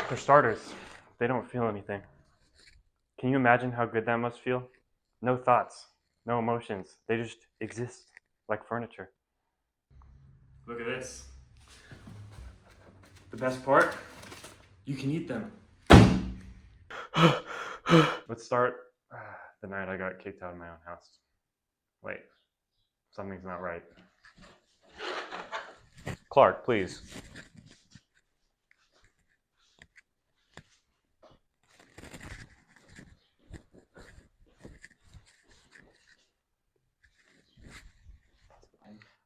For starters, they don't feel anything. Can you imagine how good that must feel? No thoughts, no emotions. They just exist like furniture. Look at this. The best part? You can eat them. Let's start the night I got kicked out of my own house. Wait, something's not right. Clark, please.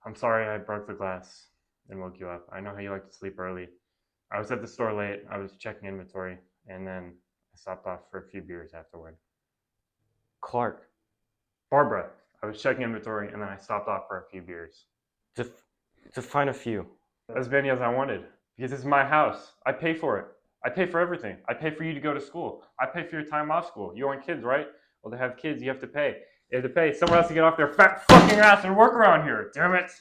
I'm sorry I broke the glass and woke you up. I know how you like to sleep early. I was at the store late. I was checking inventory, and then I stopped off for a few beers afterward. Clark. Barbara. I was checking inventory, and then I stopped off for a few beers. To find a few. As many as I wanted, because this is my house. I pay for it. I pay for everything. I pay for you to go to school. I pay for your time off school. You want kids, right? Well, to have kids, you have to pay. You have to pay. Someone has to get off their fat fucking ass and work around here. Damn it.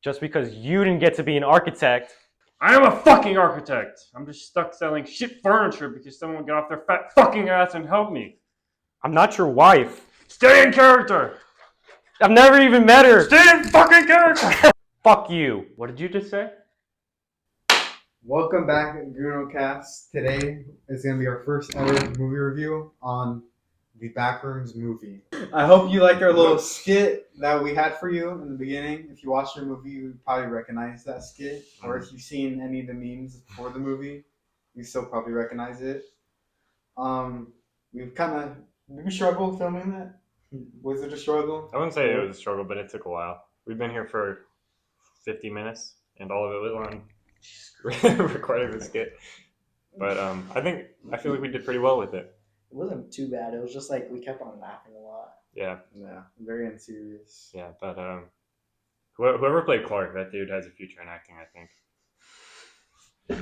Just because you didn't get to be an architect. I am a fucking architect. I'm just stuck selling shit furniture because someone would get off their fat fucking ass and help me. I'm not your wife. Stay in character. I've never even met her. Stay in fucking character. Fuck you. What did you just say? Welcome back to Goon Cast. Today is going to be our first ever movie review on the Backrooms movie. I hope you liked our little skit that we had for you in the beginning. If you watched the movie, you would probably recognize that skit. Or if you've seen any of the memes for the movie, you still probably recognize it. We've kind of... Did we struggle filming that? Was it a struggle? I wouldn't say it was a struggle, but it took a while. We've been here for 50 minutes, and all of it was on recording the skit. But I feel like we did pretty well with it. It wasn't too bad. It was just like we kept on laughing a lot. Yeah. Yeah, very unserious. Yeah, but whoever played Clark, that dude has a future in acting, I think.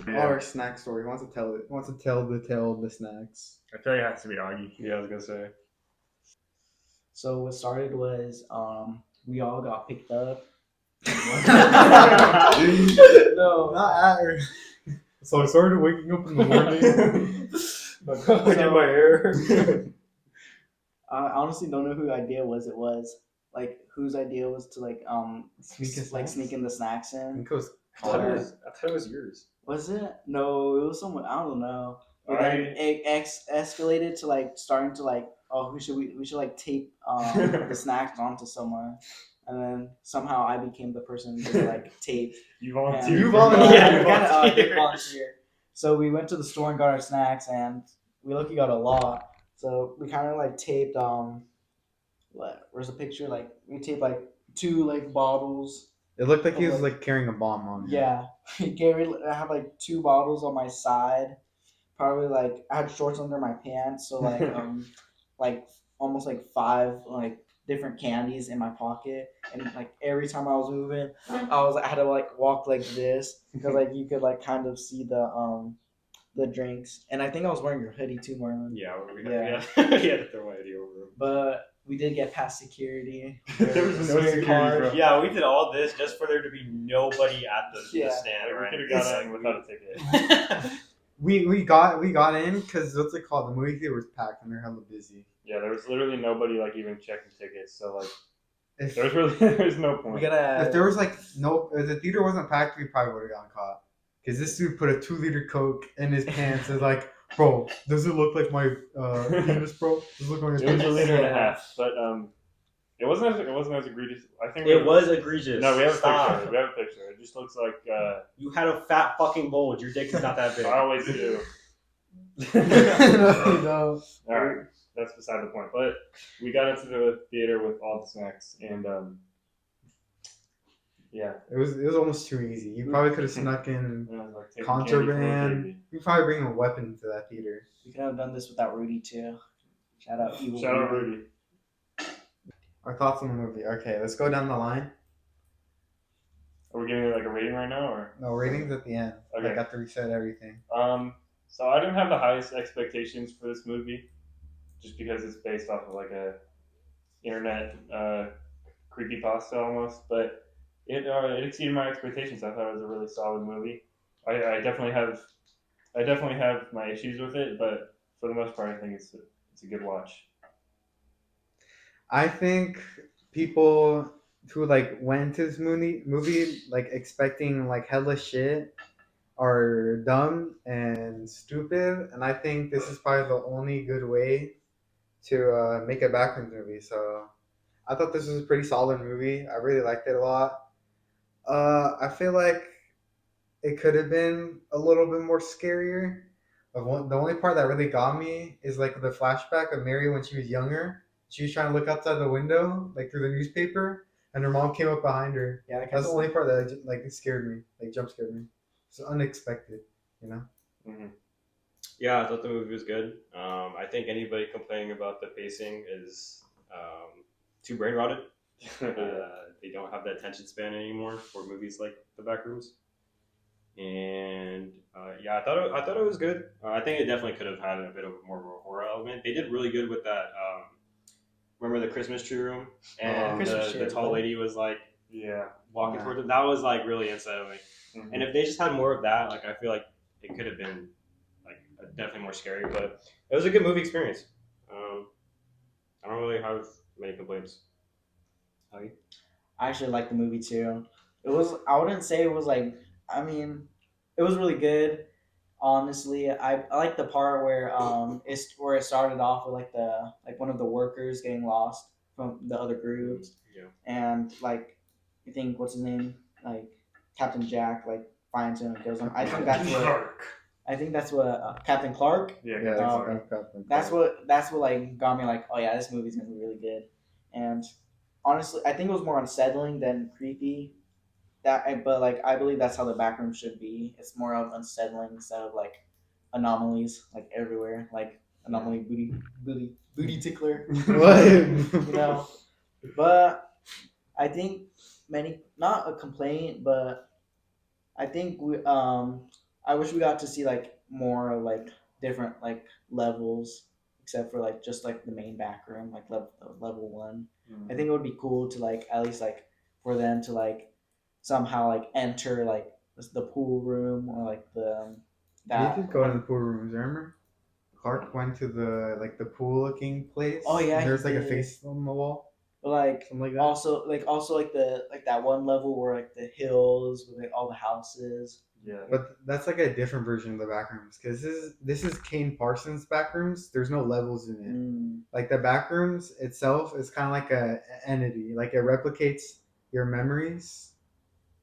Yeah. Our snack story. He wants to tell it. Wants to tell the tale of the snacks. I feel like it has to be Augie. Yeah, I was gonna say. So what started was we all got picked up. No, not at. So I started waking up in the morning. I did my hair. I honestly don't know whose idea it was. Like whose idea was to sneak in the snacks in. I thought it was yours. Was it? No, it was someone. I don't know. But Alright. then it escalated to like starting to like, oh, we should like tape the snacks onto someone, and then somehow I became the person to like tape. You volunteered. You volunteered. Yeah, kind of volunteer. So we went to the store and got our snacks, and we lucky got a lot. So we kind of like taped where's the picture? Like we taped like 2 like bottles. It looked like he was like carrying a bomb on him. Yeah, I had like 2 bottles on my side. Probably like I had shorts under my pants, so like like almost like 5 like different candies in my pocket, and like every time I was moving, I had to like walk like this because like you could like kind of see the drinks, and I think I was wearing your hoodie too, Marlon. Yeah, we Yeah. had to throw my idea over him. But we did get past security. There was no security, bro. Yeah, we did all this just for there to be nobody at the Yeah. stand, Like, right? we could have got in without a ticket. We got in because what's it called? The movie theater was packed and they're hella busy. Yeah, there was literally nobody like even checking tickets, so like If there's no point. We gotta. if there was like no, if the theater wasn't packed, we probably would have gotten caught. Because this dude put a 2-liter Coke in his pants. It's like, bro, does it look like my penis, bro? Does it look like It was a penis? liter and a half, but it wasn't as egregious. I think It was egregious. No, we have a Stop. picture. We have a picture. It just looks like You had a fat fucking bulge. Your dick is not that big. I always do. No. All right, that's beside the point. But we got into the theater with all the snacks, and yeah, It was almost too easy. You probably could have snuck in and I was like taking candy from the contraband. baby. You probably bring a weapon to that theater. We could have done this without Rudy too. Shout out evil. Shout out Rudy. Our thoughts on the movie. Okay, let's go down the line. Are we giving it like a rating right now, or? No, ratings at the end. Okay. I got to reset everything. So I didn't have the highest expectations for this movie, just because it's based off of like a internet creepypasta almost, but it exceeded my expectations. I thought it was a really solid movie. I definitely have I definitely have my issues with it, but for the most part, I think it's a good watch. I think people who like went into this movie like expecting like hella shit are dumb and stupid, and I think this is probably the only good way to make a Backrooms movie. So I thought this was a pretty solid movie. I really liked it a lot. I feel like it could have been a little bit more scarier. The only part that really got me is like the flashback of Mary when she was younger. She was trying to look outside the window, like through the newspaper, and her mom came up behind her. Yeah, that That's the kinda only part that like it scared me, like jump scared me. It's unexpected, you know. Mm-hmm. Yeah, I thought the movie was good. I think anybody complaining about the pacing is too brain rotted. They don't have that attention span anymore for movies like The Backrooms. And yeah, I thought it was good. I think it definitely could have had a bit of more of a horror element. They did really good with that. Remember the Christmas tree room, and Christmas tree the was tall cool. lady was like Yeah. walking Yeah. towards them. That was like really unsettling. Mhm. And if they just had more of that, like I feel like it could have been like definitely more scary. But it was a good movie experience. I don't really have many complaints. How you? I actually liked the movie too. It was. I wouldn't say it was like. I mean, it was really good. Honestly, I like the part where where it started off with like one of the workers getting lost from the other groups, Yeah. and like you think what's his name, like Captain Jack, like finds him and kills him. I think that's what Captain Clark. Yeah. Yeah, Captain Oh, Clark. okay. That's what like got me like, oh yeah, this movie's gonna be really good. And honestly, I think it was more unsettling than creepy. But like I believe that's how the back room should be. It's more of unsettling instead of like anomalies like everywhere, like anomaly booty tickler. What? You know. But I think not a complaint, but I think I wish we got to see like more like different like levels, except for like just like the main back room, like level one. I think it would be cool to like at least like for them to like somehow like enter like the pool room or like the They did go to the pool rooms. Remember? Clark went to the pool looking place. Oh, yeah, and there's he like a did. face on the wall, like something like that. also like the like that one level where like the hills with like all the houses. Yeah. But that's like a different version of the Backrooms because this is Kane Parsons' Backrooms. There's no levels in it. Mm. Like the Backrooms itself is kind of like a entity. Like it replicates your memories,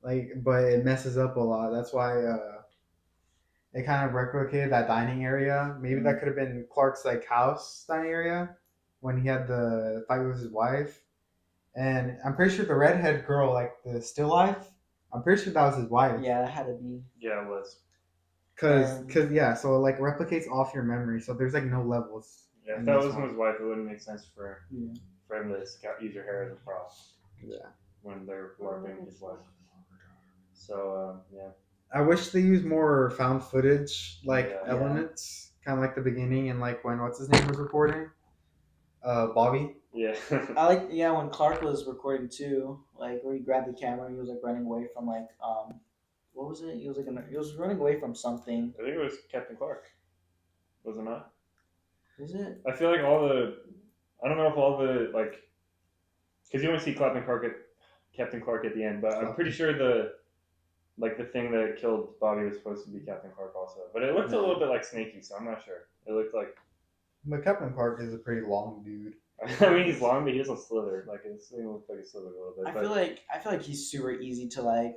like but it messes up a lot. That's why it kind of replicated that dining area. Maybe that could have been Clark's like house dining area when he had the fight with his wife. And I'm pretty sure the redhead girl, like the still life, I'm pretty sure that was his wife. Yeah, that had to be. Yeah, it was. Cause yeah, so it like replicates off your memory. So there's like no levels. Yeah, if in that this was one. his wife, it wouldn't make sense for Yeah. him to use her hair as a prop. Yeah. When they're LARPing his wife. So yeah. I wish they used more found footage like Yeah. elements, kind of like the beginning and like when what's his name was recording, Bobby. Yeah. I like when Clark was recording too, like where he grabbed the camera, he was like running away from like what was it? He was like he was running away from something. I think it was Captain Clark. Was it not? Was it? I feel like I don't know if all the like, because you only see Captain Clark at the end, but I'm pretty sure the thing that killed Bobby was supposed to be Captain Clark also. But it looked a little bit like Snaky, so I'm not sure. It looked like. But Captain Clark is a pretty long dude. I mean, he's long, but he doesn't slither. Like his thing looks like he slithered a little bit. I feel like he's super easy to like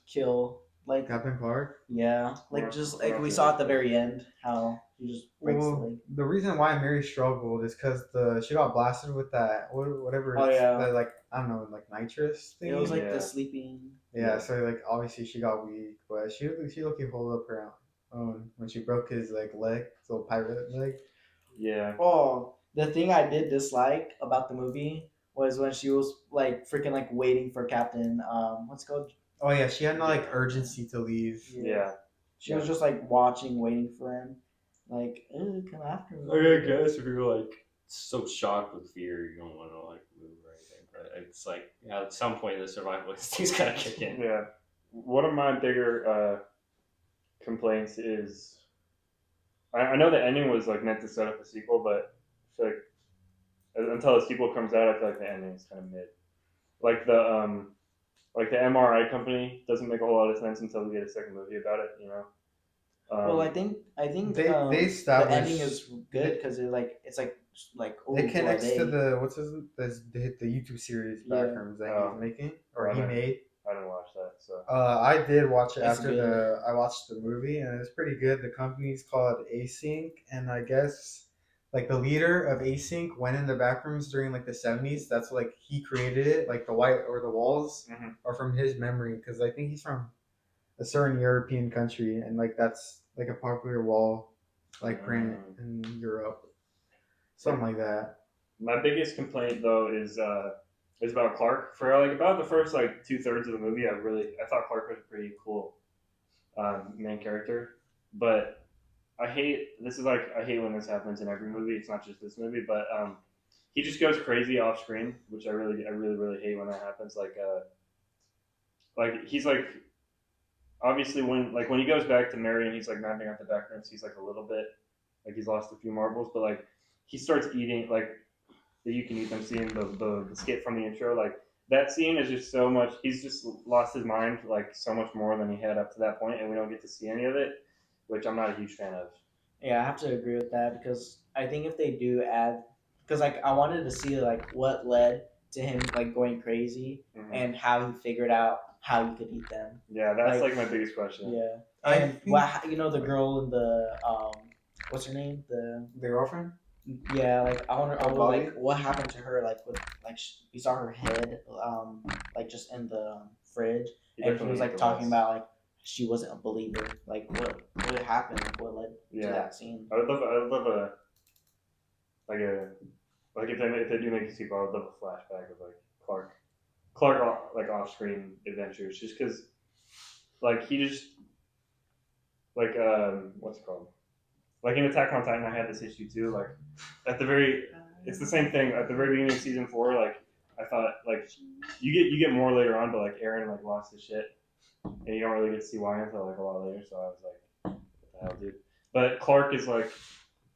kill. Like Captain Clark. yeah, like Or- just or like we else saw he- at the very end how he just breaks the Well, leg. the reason why Mary struggled is because she got blasted with that whatever. Oh, yeah. That like I don't know like nitrous thing. It was like Yeah. the sleeping. Yeah, so like obviously she got weak, but she lucky hold up her own when she broke his like leg, his little pirate leg. Yeah. Oh, the thing I did dislike about the movie was when she was like freaking like waiting for Captain what's it called? Oh yeah, she had no like urgency to leave. Yeah. She was just like watching, waiting for him. Like, come after me. I guess if you're like so shocked with fear, you don't want to like move or anything. But it's like at some point the survival instinct's gotta kick in. Yeah. One of my bigger complaints is I know the ending was like meant to set up a sequel, but I feel like until the sequel comes out, I feel like the ending is kind of mid. Like the MRI company doesn't make a whole lot of sense until we get a second movie about it. You know. Well, I think They the established ending is good because it's like oh, it who are connects to they? the the YouTube series Yeah. Backrooms that he's making or he Right. made. I didn't watch that, so I did watch it It's after good. I watched the movie and it's pretty good. The company's called Async and I guess like the leader of Async went in the backrooms during like the 70s. That's like he created it. Like the white or the walls are from his memory because I think he's from a certain European country and like that's like a popular wall like print in Europe. Something like that. my biggest complaint though is about Clark. For like about the first like 2/3 of the movie, I thought Clark was a pretty cool main character, but I hate I hate when this happens in every movie. It's not just this movie, but he just goes crazy off screen, which I really hate when that happens. Like he's like obviously when he goes back to Mary and he's like mapping out the backgrounds, he's like a little bit like he's lost a few marbles, but like he starts eating like the you can eat them scene, the skit from the intro, like that scene is just so much. He's just lost his mind like so much more than he had up to that point, and we don't get to see any of it, which I'm not a huge fan of. Yeah, I have to agree with that because I think if they do add, because like I wanted to see like what led to him like going crazy and how he figured out how he could eat them. Yeah, that's like my biggest question. Yeah, I and think- the girl in the what's her name? The girlfriend? Yeah, like I wonder Bobby? like what happened to her like with like we saw her head like just in the fridge and he definitely was like ate the talking rest. about like she wasn't a believer. Like what happened? Like, what led Yeah. to that scene? I would love a like a like if they do make a sequel, I would love a flashback of like Clark like off screen adventures, just because like he just like what's it called? Like in Attack on Titan, I had this issue too. Like at the very, it's the same thing at the very beginning of season 4. Like I thought like you get more later on, but like Aaron like lost his shit, and you don't really get to see why until like a lot later. So I was like, what the hell, dude? But Clark is like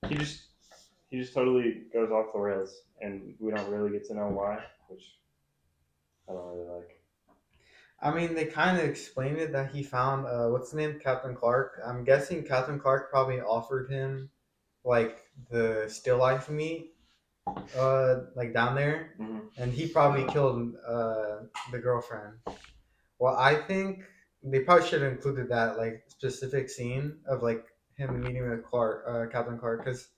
he just totally goes off the rails, and we don't really get to know why, which I don't really like. I mean, they kind of explained it that he found what's the name, Captain Clark. I'm guessing Captain Clark probably offered him like the still life meat, like down there, and he probably killed the girlfriend. Well, I think they probably should have included that like specific scene of like him meeting with Clark, Captain Clark, because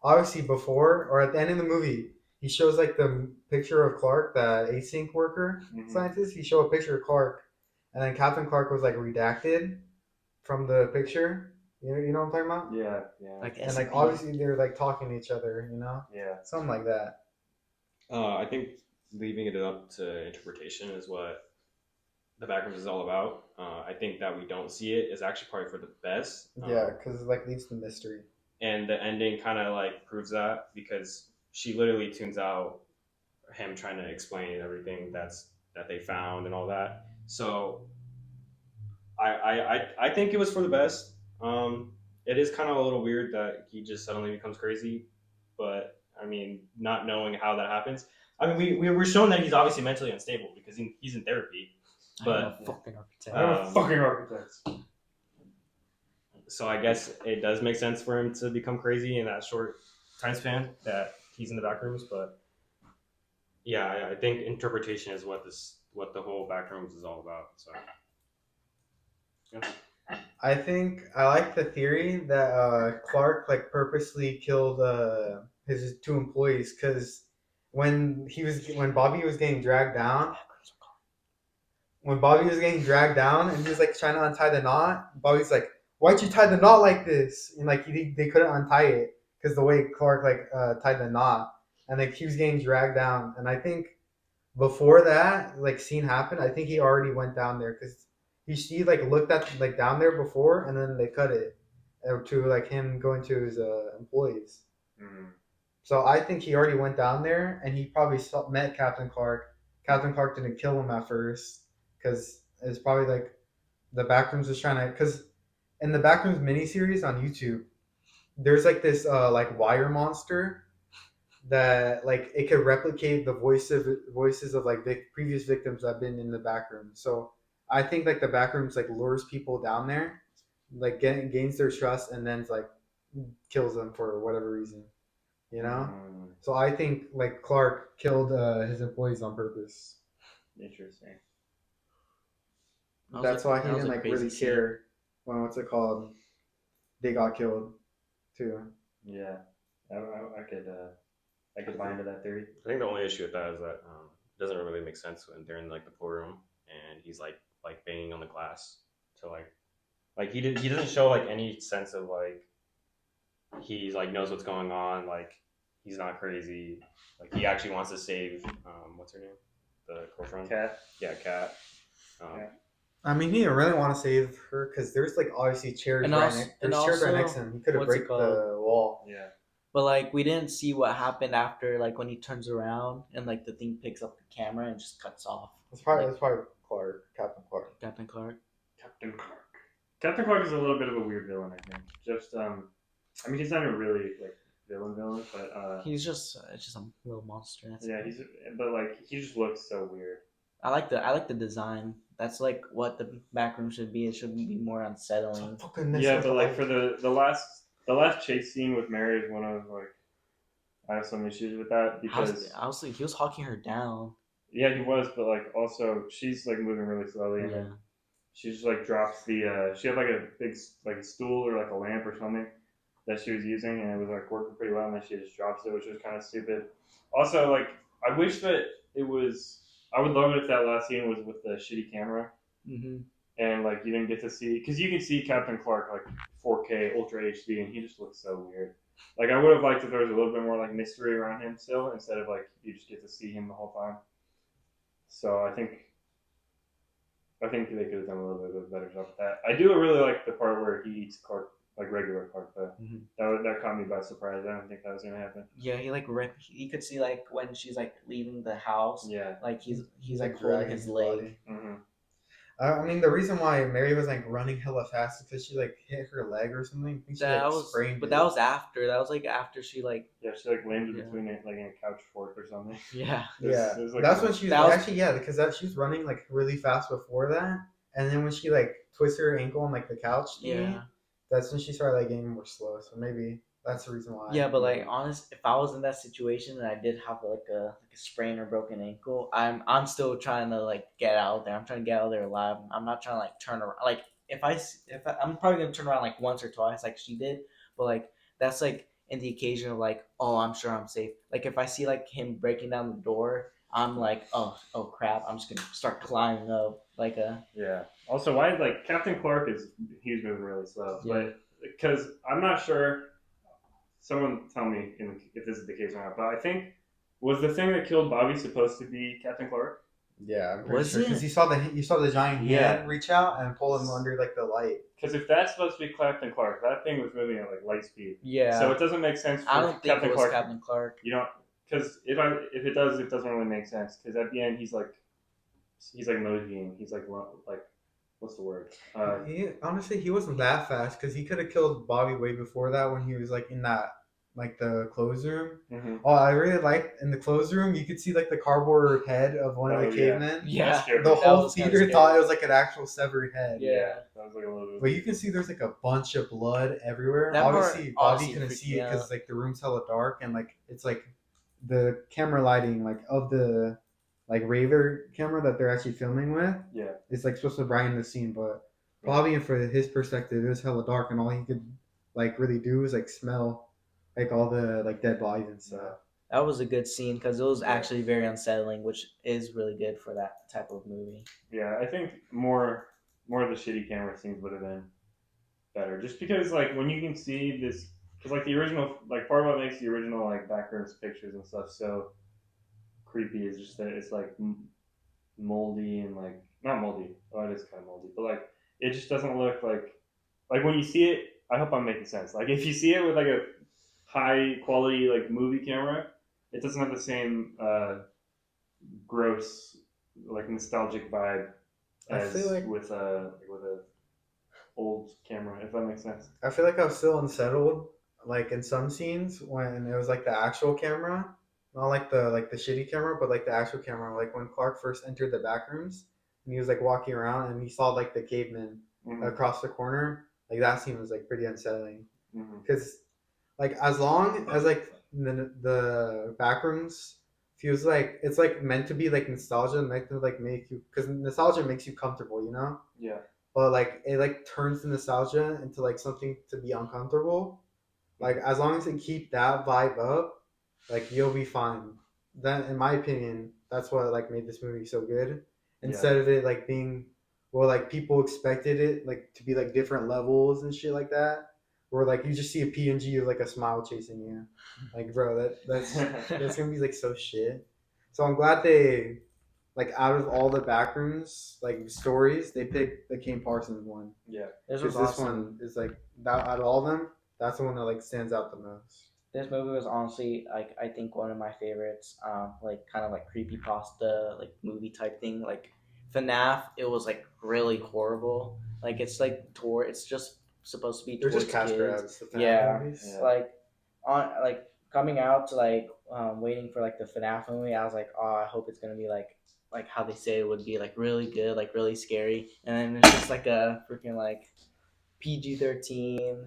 obviously before or at the end of the movie, he shows like the picture of Clark, the async worker scientist. He showed a picture of Clark, and then Captain Clark was like redacted from the picture. You know what I'm talking about? Yeah. Like And like SCP. obviously they're like talking to each other, Yeah. something like that. I think leaving it up to interpretation is what the Backrooms is all about. I think that we don't see it is actually probably for the best. Yeah, because it like leads to mystery. And the ending kind of like proves that because she literally tunes out him trying to explain everything that they found and all that. So I think it was for the best. It is kind of a little weird that he just suddenly becomes crazy, but I mean, not knowing how that happens. I mean, we were shown that he's obviously mentally unstable because he's in therapy. But fucking architect. Fucking architects. so I guess it does make sense for him to become crazy in that short time span that he's in the back rooms. But yeah, I think interpretation is what the whole Backrooms is all about. So yeah. I think I like the theory that Clark like purposely killed his 2 employees because when Bobby was getting dragged down, and he was like trying to untie the knot, Bobby's like, "Why'd you tie the knot like this?" And like they couldn't untie it because the way Clark like tied the knot, and like he was getting dragged down. And I think before that like scene happened, I think he already went down there because he like looked at like down there before, and then they cut it to like him going to his employees. So I think he already went down there, and he probably met Captain Clark. Captain Clark didn't kill him at first because it's probably like the Backrooms was trying to. Because in the Backrooms miniseries on YouTube, there's like this like wire monster that like it could replicate the voices of like previous victims that have been in the back room. So I think like the back rooms like lures people down there, like gains their trust, and then like kills them for whatever reason, you know. So I think like Clark killed his employees on purpose. Interesting. That's why he that was didn't a like crazy really scene. care when they got killed too. Yeah, I could buy into that theory. I think the only issue with that is that it doesn't really make sense when they're in like the pool room and he's like banging on the glass. So like he doesn't show like any sense of like he's like knows what's going on. Like he's not crazy. Like he actually wants to save what's her name, the girlfriend. Cat. Yeah, Cat. Yeah. I mean, he didn't really want to save her because there's like obviously chairs And right also- next. and There's chairs right also, next to him. He could have what's it break called? the wall. Yeah. But like we didn't see what happened after, like when he turns around and like the thing picks up the camera and just cuts off. That's probably Clark, Captain Clark. Captain Clark. Captain Clark. Captain Clark is a little bit of a weird villain, I think. Just I mean, he's not a really like villain, but He's just it's just a little monster. That's yeah, but like he just looks so weird. I like the design. That's like what the back room should be. It should be more unsettling. Yeah, but like for the last chase scene with Mary is one of like I have some issues with that because I was like, he was hawking her down. yeah, he was, but like also she's like moving really slowly and Yeah. then she just like drops the she had like a big like a stool or like a lamp or something that she was using and it was like working pretty well and then she just drops it, which was kind of stupid. Also, like I wish that it was. I would love it if that last scene was with the shitty camera. Mm-hmm. And like you didn't get to see because you can see Captain Clark like 4K Ultra HD and he just looks so weird. Like I would have liked if there was a little bit more like mystery around him still instead of like you just get to see him the whole time. So I think they could have done a little bit of a better job with that. I do really like the part where he eats Clark like regular Clark though. Mm-hmm. That caught me by surprise. I didn't think that was gonna happen. Yeah, he like you could see like when she's like leaving the house. Yeah. Like he's like holding his leg. Mm-hmm. I mean, the reason why Mary was like running hella fast is because she like hit her leg or something. I think she That like was, sprained but it. that was after. That was like after she like. Yeah, she like landed Yeah. between it like in a couch fork or something. Yeah. Yeah, It was, like, that's when she was that was- actually because she was running like really fast before that, and then when she like twisted her ankle on like the couch thingy, Yeah. that's when she started like getting more slow. So maybe that's the reason why. Yeah, but like honest, if I was in that situation and I did have like a sprain or broken ankle, I'm still trying to like get out there. I'm trying to get out there alive. I'm not trying to like turn around. Like I'm probably gonna turn around like once or twice, like she did. But like that's like in the occasion of like, oh, I'm sure I'm safe. Like if I see like him breaking down the door, I'm like, oh crap, I'm just gonna start climbing up like a. Yeah. Also, why like Captain Clark he's moving really slow, Yeah. but because I'm not sure. Someone tell me if this is the case or not. But I think was the thing that killed Bobby supposed to be Captain Clark? Yeah, I'm pretty Was sure it? because you saw the giant Yeah. hand reach out and pull him under like the light. Because if that's supposed to be Captain Clark, that thing was moving at like light speed. Yeah. So it doesn't make sense for I don't think Captain it was Clark. Captain Clark. You know, because if it does, it doesn't really make sense. Because at the end, he's like moseying. He's like what's the word? Honestly, he wasn't that fast because he could have killed Bobby way before that when he was like in that like the clothes room. Mm-hmm. Oh, I really liked in the clothes room you could see like the cardboard head of one of the cavemen. Yeah. The That whole was kinda theater scary. thought it was like an actual severed head. Yeah. That was like a little bit. But you can see there's like a bunch of blood everywhere. That part Obviously, Bobby honestly couldn't freaked see me it because out. like the room's hella dark and like it's like the camera lighting like of the like Raver camera that they're actually filming with. Yeah. It's like supposed to brighten the scene, but Bobby, and for his perspective, it was hella dark, and all he could like really do was like smell like all the like dead bodies and stuff. That was a good scene because it was actually very unsettling, which is really good for that type of movie. Yeah, I think more of the shitty camera scenes would have been better. Just because like when you can see this, because like the original, like part of what makes the original like Backrooms pictures and stuff so creepy is just that it's like moldy and like not moldy. Oh, it is kind of moldy, but like it just doesn't look like when you see it. I hope I'm making sense. Like if you see it with like a high quality like movie camera, it doesn't have the same gross like nostalgic vibe I as feel like- with a old camera, if that makes sense. I feel like I was still unsettled, like in some scenes when it was like the actual camera, not like the shitty camera, but like the actual camera. Like when Clark first entered the back rooms and he was like walking around and he saw like the caveman across the corner. Like that scene was like pretty unsettling because like as long as like the back rooms feels like it's like meant to be like nostalgia, meant to like make you because nostalgia makes you comfortable, you know. Yeah. But like it like turns the nostalgia into like something to be uncomfortable. Like as long as they keep that vibe up, like you'll be fine. Then, in my opinion, that's what like made this movie so good. Instead of it like being, well, like people expected it like to be like different levels and shit like that, where like you just see a PNG of like a smile chasing you. Like bro, that's gonna be like so shit. So I'm glad they like out of all the backrooms like stories, they picked the Kane Parsons one. Yeah. This Because was this awesome. one is like that out of all of them, that's the one that like stands out the most. This movie was honestly like I think one of my favorites. Like kind of like creepy pasta, like movie type thing. Like FNAF, it was like really horrible. Like it's like it's just supposed to be They're towards just cash kids. grabs. The Yeah, movies. like on like coming out to like waiting for like the FNAF movie. I was like, oh, I hope it's gonna be like how they say it would be, like really good, like really scary. And then it's just like a freaking like PG-13.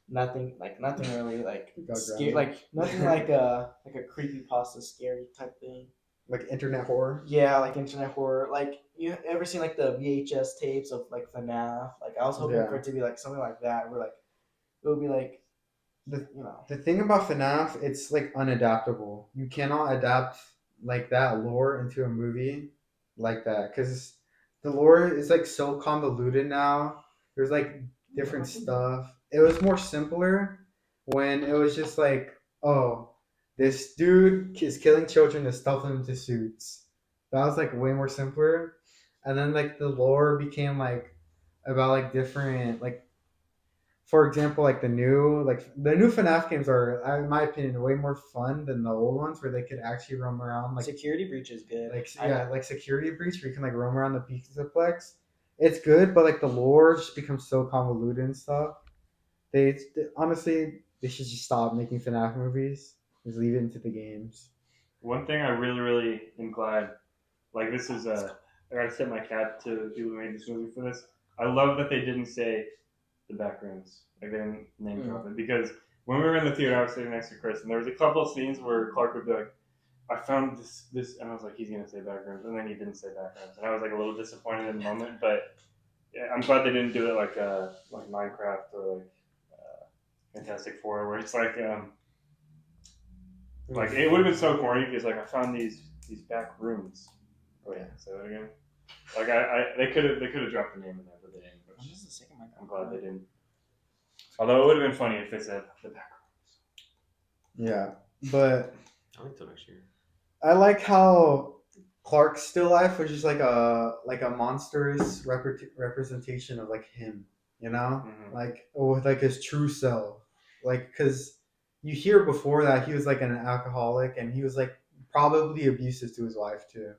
Nothing really like scary, like nothing like a creepy pasta scary type thing. Like internet horror. Yeah, like internet horror. Like you ever seen like the VHS tapes of like FNAF? Like I was hoping Yeah. for it to be like something like that, where like it would be like The you know. the thing about FNAF, it's like unadaptable. You cannot adapt like that lore into a movie like that because the lore is like so convoluted now. There's like different stuff. It was more simpler when it was just like, oh, this dude is killing children to stuff them into suits. That was like way more simpler. And then like the lore became like about like different like for example, like the new FNAF games are, in my opinion, way more fun than the old ones, where they could actually roam around like Security Breach is good. like Security Breach, where you can like roam around the Pizzaplex. It's good, but like the lore just becomes so convoluted and stuff. Honestly they should just stop making FNAF movies. Just leave it into the games. One thing I really am glad, like this is I gotta tip my cap to people who made this movie for this. I love that they didn't say the Backrooms. Like they didn't name drop it because when we were in the theater, I was sitting next to Chris, and there was a couple of scenes where Clark would be like, "I found this," and I was like, "He's gonna say Backrooms," and then he didn't say Backrooms, and I was like a little disappointed in the moment. But yeah, I'm glad they didn't do it like Minecraft or like Fantastic Four, where it's like it would have been so corny because like I found these back rooms. Oh yeah, say that again. Like they could have dropped the name in there, but they didn't. Which This is the second mic. I'm glad they didn't. Although it would have been funny if they said the back rooms. Yeah, but I think till next year. I like how Clark's still life was just like a monstrous representation of like him, you know, like with like his true self, like because you hear before that he was like an alcoholic and he was like probably abusive to his wife too.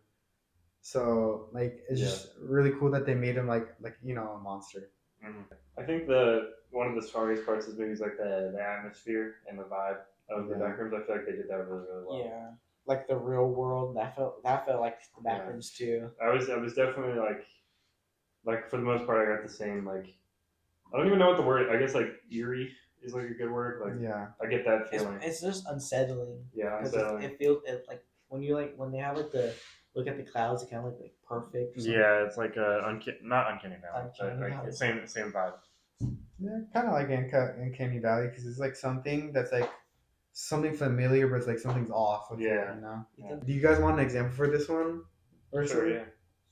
So like it's just really cool that they made him like a monster. I think one of the strongest parts of this movie is like the atmosphere and the vibe of the Backrooms. I feel like they did that really well. Yeah, like the real world. That felt like the Backrooms too. I was definitely like for the most part I got the same like I don't even know what the word. I guess like eerie is like a good word. Like I get that feeling. It's just unsettling. Yeah, unsettling. It feels like when they have like the look at the clouds, it kind of look like perfect. Yeah, it's like not uncanny valley, but like same vibe. Yeah, kind of like Uncanny Valley because it's like something that's like something familiar, but it's like something's off. With it, you know. Yeah. Do you guys want an example for this one? Sure. Yeah.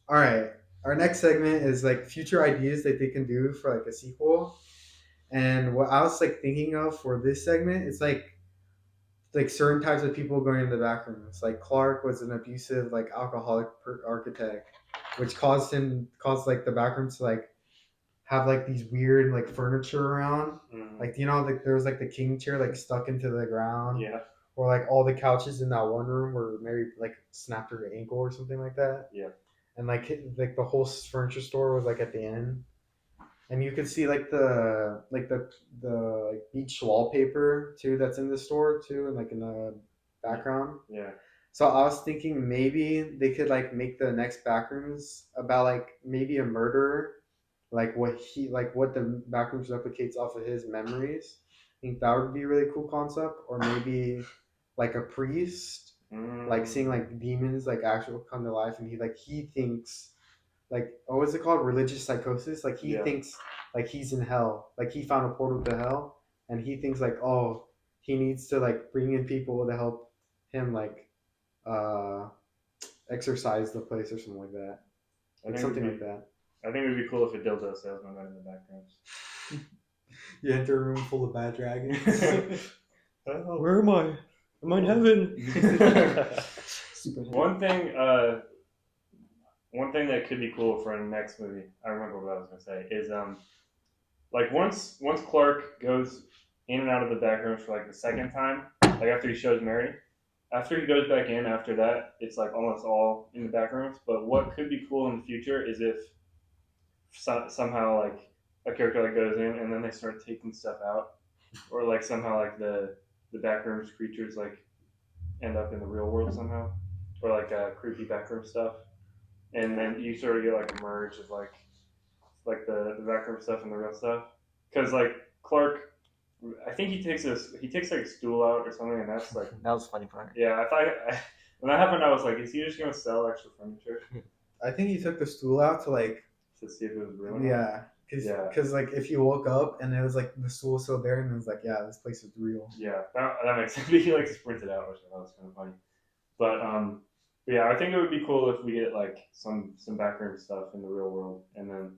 All right. Our next segment is like future ideas that they can do for like a sequel. And what I was like thinking of for this segment, it's like certain types of people going in the back rooms. Like Clark was an abusive like alcoholic architect, which caused like the back rooms to like have like these weird like furniture around. Like like there was like the king chair like stuck into the ground. Yeah. Or like all the couches in that one room where Mary like snapped her ankle or something like that. Yeah. And like the whole furniture store was like at the end. and you can see like the like beach wallpaper too that's in the store too, and like in the background. Yeah. So I was thinking maybe they could like make the next Backrooms about like maybe a murderer, like what the Backrooms replicates off of his memories. I think that would be a really cool concept, or maybe like a priest, like seeing like demons like actually come to life, and he thinks like, oh, what's it called, religious psychosis, like he Yeah. thinks like he's in hell, like he found a portal to hell, and he thinks like, oh, he needs to like bring in people to help him like uh exercise the place or something like that, like something like that. I think it would be cool if a dildo salesman went in the Backrooms. You enter a room full of bad dragons. Where am I? Am I in heaven? Super hit. One thing that could be cool for a next movie, I remember what I was gonna say, is like once Clark goes in and out of the Backrooms for like the second time, like after he shows Mary, after he goes back in after that, it's like almost all in the Backrooms. But what could be cool in the future is if somehow like a character like goes in and then they start taking stuff out, or like somehow like the Backrooms creatures like end up in the real world somehow, or like creepy backroom stuff, and then you sort of get like a merge of like the backroom stuff and the real stuff. Because like Clark, I think he takes like a stool out or something, and that's like, That was the funny part. yeah. When that happened, I was like, is he just gonna sell extra furniture I think he took the stool out to like, to see if it was real? yeah, because like if you woke up and it was like the stool was still there, and it was like, yeah, this place is real. Yeah, that makes sense. He like sprinted out, which I thought was kind of funny. But yeah, I think it would be cool if we get like some backroom stuff in the real world, and then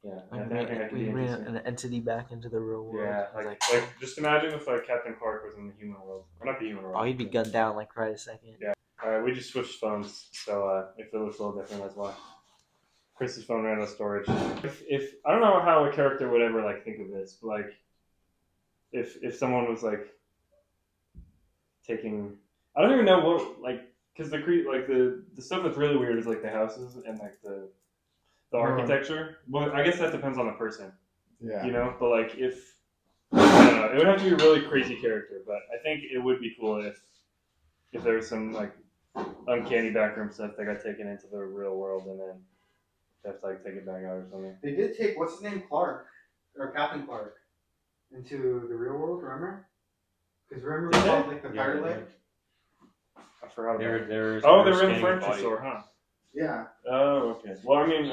yeah, I think that could be We bring interesting. an entity back into the real world. Yeah, like just imagine if like Captain Clark was in the human world, or not the human world. Oh, he'd be gunned down like right a second. Yeah. We just switched phones, so if it looks a little different, that's why. Chris's phone ran out of storage. If I don't know how a character would ever like think of this, but like if someone was like taking, I don't even know what, like, because the stuff that's really weird is like the houses and like the architecture. Well, I guess that depends on the person, Yeah. you know. But like if I don't know, it would have to be a really crazy character. But I think it would be cool if there was some like uncanny backroom stuff that got taken into the real world, and then they have to like take it back out or something. They did take what's his name, Clark, or Captain Clark, into the real world. Remember? Because remember Did we they? saw like the fire light. I forgot about it. They were Oh, they were in the scanning furniture body. store, huh? Yeah. Oh, okay. Well, I mean,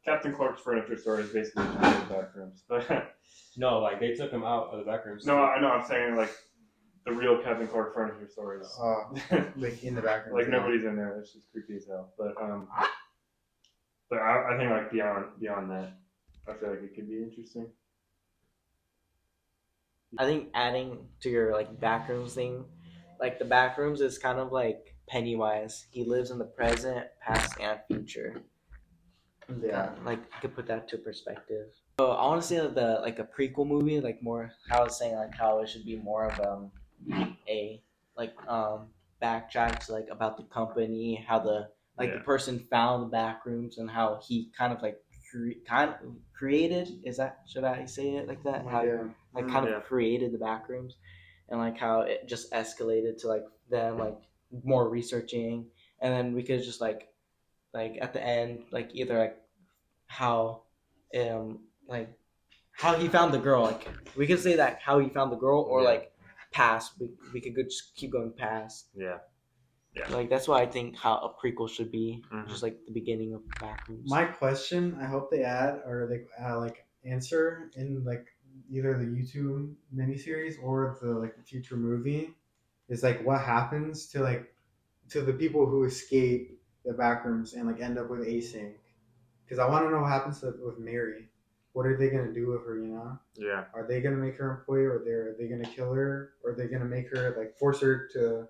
Captain Clark's furniture store is basically just the backrooms. But No, like they took him out of the back rooms. no, I know. I'm saying like the real Captain Clark furniture store is Like in the background. like nobody's in there. It's just creepy as hell. But I think like beyond that, I feel like it could be interesting. I think adding to your like backrooms thing, like the backrooms is kind of like Pennywise. He lives in the present, past, and future. Yeah. Like you could put that to perspective. So I want to say that a prequel movie, like more how I was saying, like how it should be more of a like backtrack to like about the company, how the the person found the backrooms, and how he kind of like created. Is that, should I say it like that? How like kind of created the backrooms, and like how it just escalated to like them like more researching, and then we could just like at the end, like either like how like how he found the girl, like we could say that how he found the girl, or like past, we could just keep going past. Yeah. Like that's why I think how a prequel should be, just like the beginning of Backrooms. My question, I hope they add or they like answer in like either the YouTube miniseries or the like future movie, is like what happens to the people who escape the backrooms and like end up with async, because I want to know what happens with Mary. What are they gonna do with her? You know? Yeah. Are they gonna make her employee, or are they gonna kill her, or are they gonna make her like force her to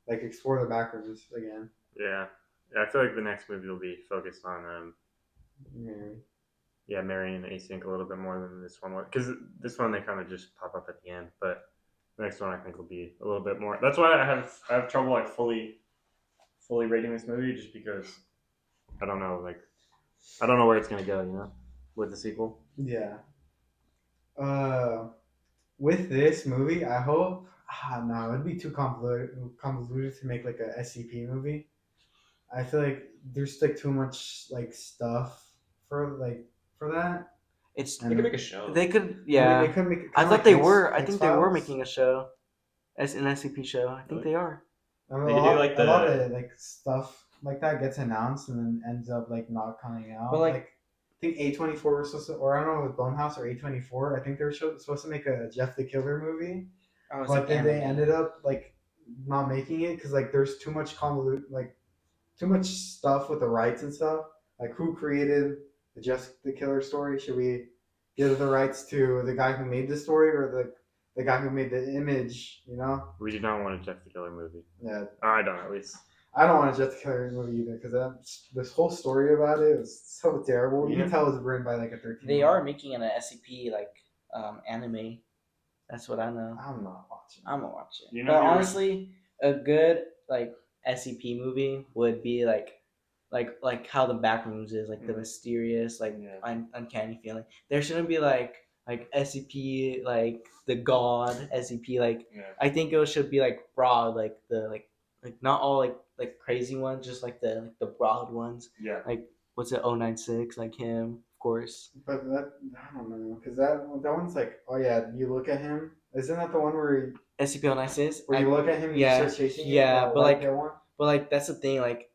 like explore the backrooms again? Yeah. I feel like the next movie will be focused on Mary. yeah, Mary and Async a little bit more than this one was, because this one they kind of just pop up at the end, but the next one I think will be a little bit more. That's why I have trouble like fully rating this movie, just because I don't know where it's gonna go, you know. with the sequel. Yeah. With this movie, I hope. No, it'd be too convoluted to make like a SCP movie. I feel like there's like too much like stuff for that. It's They could make a show. they could I mean, yeah. they could make. I kinda thought like they X- were. I think they were X-Files. making a show, as an SCP show. I think Really? they are. I mean, They a could do, lot, like, a lot the- of like stuff like that gets announced and then ends up like not coming out. But, like- I think A24 was supposed to, or I don't know, with Blumhouse or A24. I think they were supposed to make a Jeff the Killer movie, but then they ended up like not making it because like there's too much too much stuff with the rights and stuff. Like who created the Jeff the Killer story? Should we give the rights to the guy who made the story or the guy who made the image? You know? We do not want a Jeff the Killer movie. Yeah. Or I don't, at least. I don't want a Jeff the Killer movie either because this whole story about it was so terrible. You Yeah. can tell it was written by like a 13. They are making an SCP anime. That's what I know. I'm not watching. I'm gonna watch it. You know But the honestly, a good like SCP movie would be like how the Backrooms is, like the mysterious, like Yeah. uncanny feeling. There shouldn't be like SCP, like the God SCP. Like Yeah. I think it should be like broad, like the like not all like crazy ones, just like the broad ones. Yeah. Like what's it, 096, like him, of course. But that I don't know because that one's like, oh yeah, you look at him. Isn't that the one where SCP-096. you look at him and yeah, you start chasing him? yeah, That but like white one? But like that's the thing, like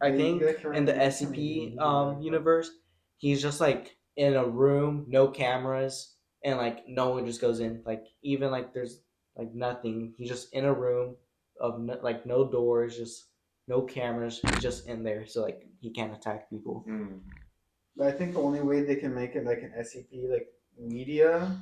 I Yeah, think that can in the really- SCP universe, he's just like in a room, no cameras, and like no one just goes in. Like even like there's like nothing. He's just in a room of like no doors, just no cameras. He's just in there, so like he can't attack people. Mm. But I think the only way they can make it like an SCP like media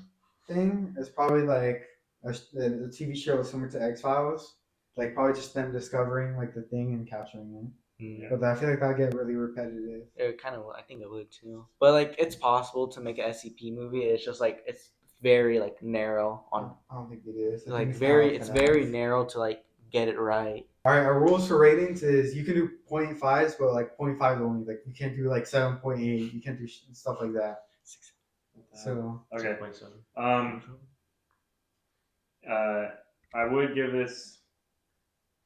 thing is probably like the TV show similar to X-Files. Like probably just them discovering like the thing and capturing it. Yeah. But I feel like that'd get really repetitive. It kind of, I think it would too. But like it's possible to make an SCP movie. It's just like it's very like narrow on I don't think it is. I think like it's very kinda it's like very finesse. narrow to like get it right. All right, our rules for ratings is you can do 0.5s, but like 0.5 only. Like you can't do like 7.8. You can't do stuff like that. So Okay. 6.7. I would give this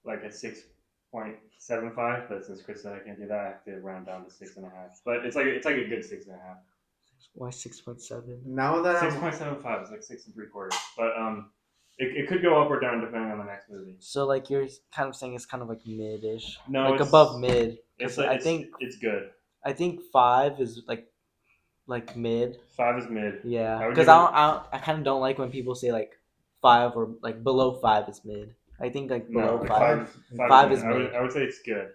like a 6.75, but since Chris said I can't do that, I have to round down to 6.5. But it's like a good 6.5. Why 6.7? now that I'm 6.75 is like 6 3/4. But it could go up or down depending on the next movie. So like you're kind of saying it's kind of like mid-ish, No, like it's- above mid. It's I it's, think it's good. 5 is like mid. 5 is mid. Yeah, I would because give I kind of don't like when people say like 5 or like below 5 is mid. I think like below No, 5. 5 Five is is mid. mid. I would say it's good.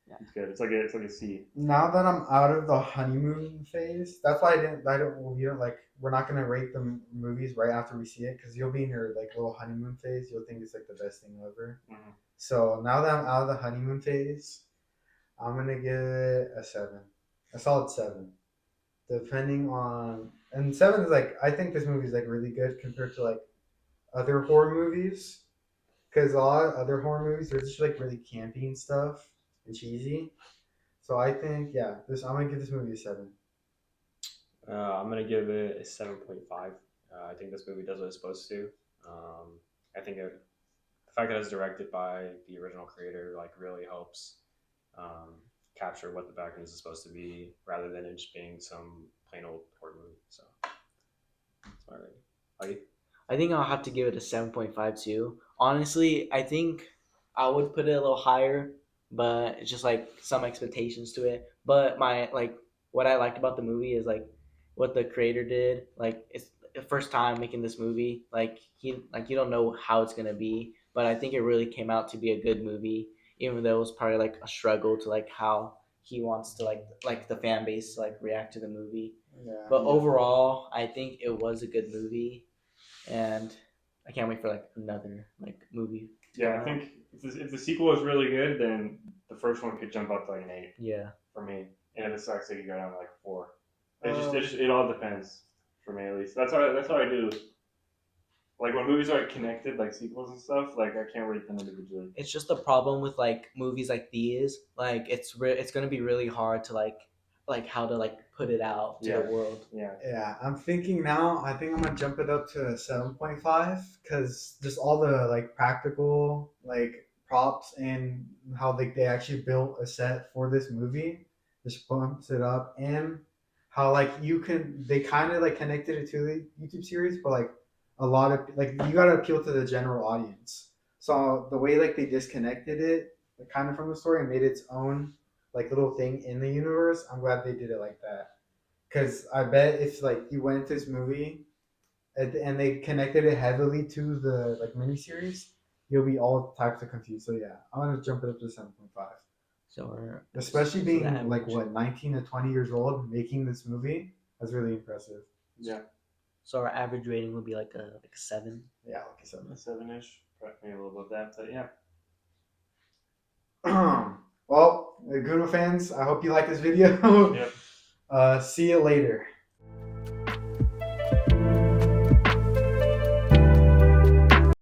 Yeah. It's good. It's like a C. now that I'm out of the honeymoon phase, that's why we're not gonna rate the movies right after we see it because you'll be in your like little honeymoon phase. You'll think it's like the best thing ever. Mhm. So now that I'm out of the honeymoon phase, I'm gonna give it a 7, a solid 7, depending on. And 7 is like I think this movie is like really good compared to like other horror movies, because a lot of other horror movies they're just like really campy and stuff and cheesy. So I think I'm gonna give this movie a 7. I'm gonna give it a 7.5. I think this movie does what it's supposed to. I think the fact that it's directed by the original creator like really helps capture what the background is supposed to be, rather than it just being some plain old horror movie. So that's my rating. Are you? I think I'll have to give it a 7.5 too. Honestly, I think I would put it a little higher, but it's just like some expectations to it. But my like what I liked about the movie is like what the creator did. Like it's the first time making this movie. Like you don't know how it's gonna be, but I think it really came out to be a good movie, even though it was probably like a struggle to like how he wants to like the fan base to like react to the movie. Yeah. But overall, I think it was a good movie, and I can't wait for like another like movie. to Yeah, come I out. think if the sequel is really good, then the first one could jump up to like an 8 Yeah. for me, and if it sucks, it could go down to like 4. It all depends for me at least. That's how I do. Like when movies are connected, like sequels and stuff, like I can't rate them individually. It's just the problem with like movies like these. Like it's gonna be really hard to like like how to like put it out to Yeah. the world. Yeah. Yeah, I'm thinking now. I think I'm gonna jump it up to a 7.5 because just all the like practical like props and how they actually built a set for this movie just bumps it up, and how like they kind of like connected it to the YouTube series, but like a lot of like you gotta appeal to the general audience. So the way like they disconnected it like, kind of from the story and made its own like little thing in the universe, I'm glad they did it like that. Because I bet if like you went to this movie and they connected it heavily to the like miniseries, you'll be all types of confused. So yeah, I'm gonna jump it up to 7.5. So Especially so being the like average- what 19 to 20 years old making this movie, that's really impressive. Yeah. So our average rating would be like a 7. Yeah, like I said. 7-ish, maybe a little above that, but yeah. Well, Goon fans, I hope you like this video. Yep. See you later.